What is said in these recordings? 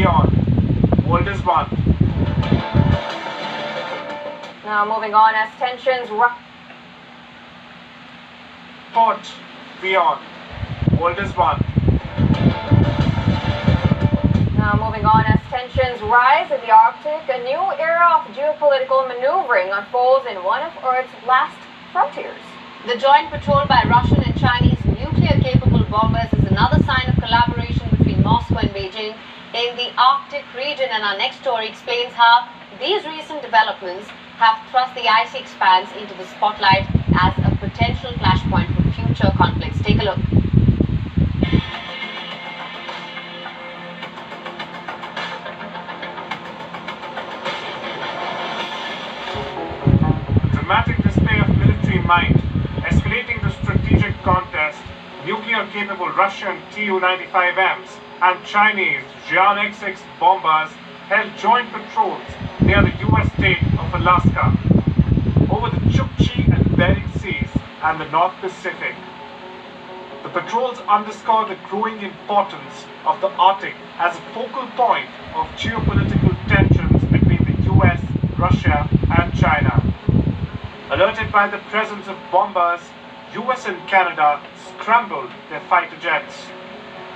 beyond. World is one. Now moving on as tensions Port beyond. World is one. Now moving on as tensions rise in the Arctic, a new era of geopolitical maneuvering unfolds in one of Earth's last frontiers. The joint patrol by Russian and Chinese nuclear-capable bombers is another sign of collaboration between Moscow and Beijing in the Arctic region, and our next story explains how these recent developments have thrust the icy expanse into the spotlight as a potential flashpoint for future conflicts. Take a look. Dramatic display of military might, escalating the strategic contest, nuclear-capable Russian Tu-95Ms and Chinese Jian-XX bombers held joint patrols near the U.S. state of Alaska, over the Chukchi and Bering Seas and the North Pacific. The patrols underscore the growing importance of the Arctic as a focal point of geopolitical tensions between the U.S., Russia and China. Alerted by the presence of bombers, US and Canada scrambled their fighter jets.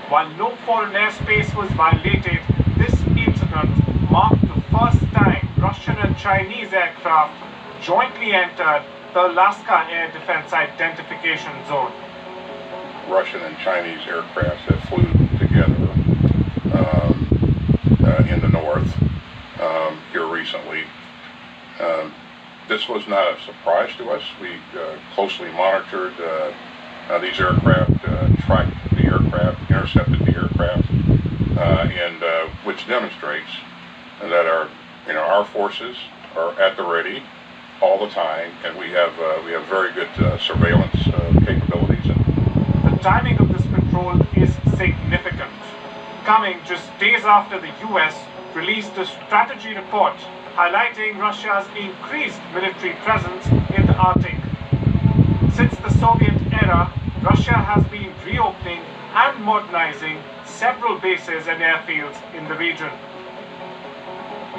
While no foreign airspace was violated, this incident marked the first time Russian and Chinese aircraft jointly entered the Alaska Air Defense Identification Zone. Russian and Chinese aircraft that flew together in the north here recently. This was not a surprise to us. We closely monitored these aircraft, tracked the aircraft, intercepted the aircraft, and which demonstrates that our forces are at the ready all the time, and we have very good surveillance capabilities. The timing of this patrol is significant, coming just days after the US released a strategy report highlighting Russia's increased military presence in the Arctic. Since the Soviet era, Russia has been reopening and modernizing several bases and airfields in the region.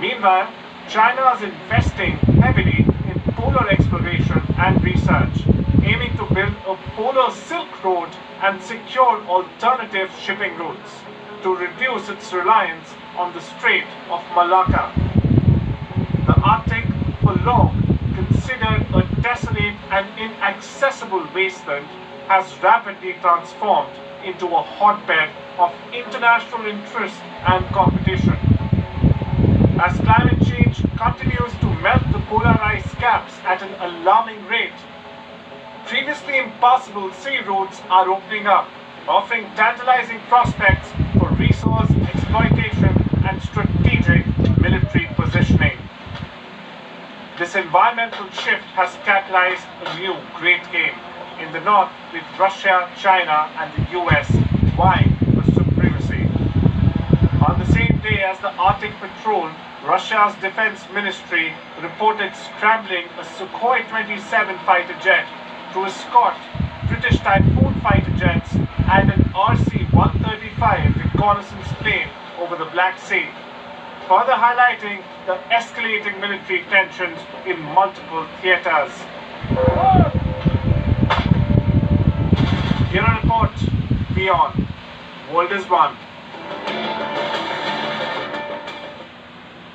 Meanwhile, China is investing heavily in polar exploration and research, aiming to build a polar Silk Road and secure alternative shipping routes to reduce its reliance on the Strait of Malacca. The Arctic, for long considered a desolate and inaccessible wasteland, has rapidly transformed into a hotbed of international interest and competition. As climate change continues to melt the polar ice caps at an alarming rate, previously impassable sea routes are opening up, offering tantalizing prospects for resource exploitation and strategic military positioning. This environmental shift has catalyzed a new great game in the north, with Russia, China and the US vying for supremacy. On the same day as the Arctic Patrol, Russia's defense ministry reported scrambling a Sukhoi 27 fighter jet to escort British Typhoon fighter jets and an RC-135 reconnaissance plane over the Black Sea, further highlighting the escalating military tensions in multiple theaters. Here a report beyond. World is one.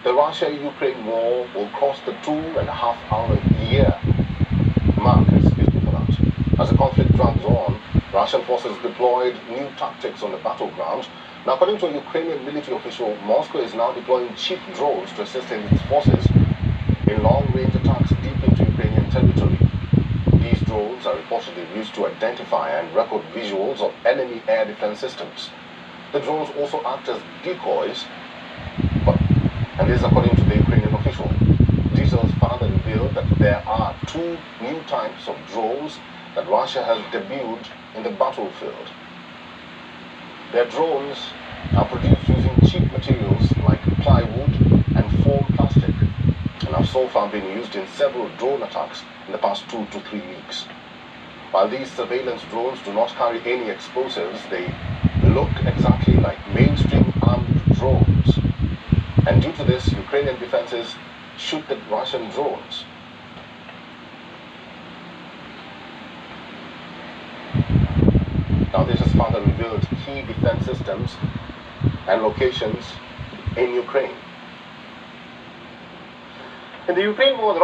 The Russia-Ukraine war will cross the 2.5-hour-year mark, as the conflict drags on. Russian forces deployed new tactics on the battleground. Now, according to a Ukrainian military official, Moscow is now deploying cheap drones to assist in its forces in long-range attacks deep into Ukrainian territory. These drones are reportedly used to identify and record visuals of enemy air defense systems. The drones also act as decoys, and this is according to the Ukrainian official. Details further reveal that there are two new types of drones that Russia has debuted in the battlefield. Their drones are produced using cheap materials like plywood and foam plastic, and have so far been used in several drone attacks in the past 2 to 3 weeks. While these surveillance drones do not carry any explosives, they look exactly like mainstream armed drones. And due to this, Ukrainian defenses shoot the Russian drones. Now this has further revealed key defense systems and locations in Ukraine. In the Ukraine war, the